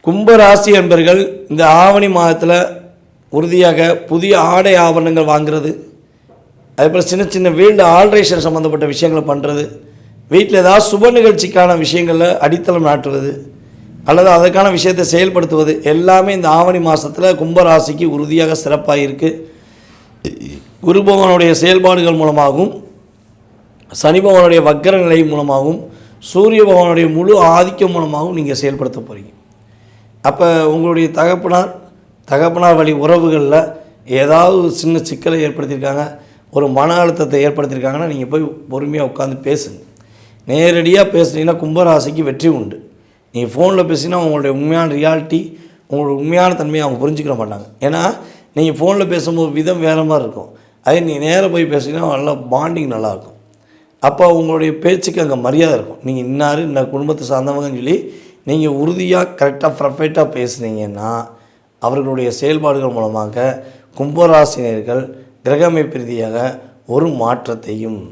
கும்பராசி என்பர்கள் இந்த ஆவணி மாதத்தில் உறுதியாக புதிய ஆடை ஆபரணங்கள் வாங்குறது, அதேபோல் சின்ன சின்ன வீடு ஆல்ட்ரேஷன் சம்மந்தப்பட்ட விஷயங்களை பண்ணுறது, வீட்டில் ஏதாவது சுப நிகழ்ச்சிக்கான விஷயங்களில் அடித்தளம் நாட்டுவது அல்லது அதற்கான விஷயத்தை செயல்படுத்துவது எல்லாமே இந்த ஆவணி மாதத்தில் கும்பராசிக்கு உறுதியாக சிறப்பாக இருக்குது. குரு பகவானுடைய செயல்பாடுகள் மூலமாகவும் சனி பகவானுடைய வக்கர நிலை மூலமாகவும் சூரிய பகவானுடைய முழு ஆதிக்கம் மூலமாகவும் நீங்கள் செயல்படுத்த போகிறீங்க. அப்போ உங்களுடைய தகப்பனார் வழி உறவுகளில் ஏதாவது சின்ன சிக்கலை ஏற்படுத்தியிருக்காங்க, ஒரு மன அழுத்தத்தை ஏற்படுத்தியிருக்காங்கன்னா நீங்கள் போய் பொறுமையாக உட்காந்து பேசுங்க. நேரடியாக பேசுனீங்கன்னா கும்பராசிக்கு வெற்றி உண்டு. நீங்கள் ஃபோனில் பேசினா உங்களுடைய உண்மையான ரியாலிட்டி, உங்களோட உண்மையான தன்மையை அவங்க புரிஞ்சுக்கிற மாட்டாங்க. ஏன்னா நீங்கள் ஃபோனில் பேசும்போது விதம் வேறு மாதிரி இருக்கும். அதே நீங்கள் நேராக போய் பேசிங்கன்னா நல்லா பாண்டிங் நல்லாயிருக்கும். அப்போ உங்களுடைய பேச்சுக்கு அங்கே மரியாதை இருக்கும். நீங்கள் இன்னார் இந்த குடும்பத்தை சார்ந்தவங்கன்னு சொல்லி நீங்கள் உறுதியாக கரெக்டாக பர்ஃபெக்டாக பேசுனீங்கன்னா அவர்களுடைய செயல்பாடுகள் மூலமாக கும்பராசினியர்கள் கிரகமைப்பு ரீதியாக ஒரு மாற்றத்தையும்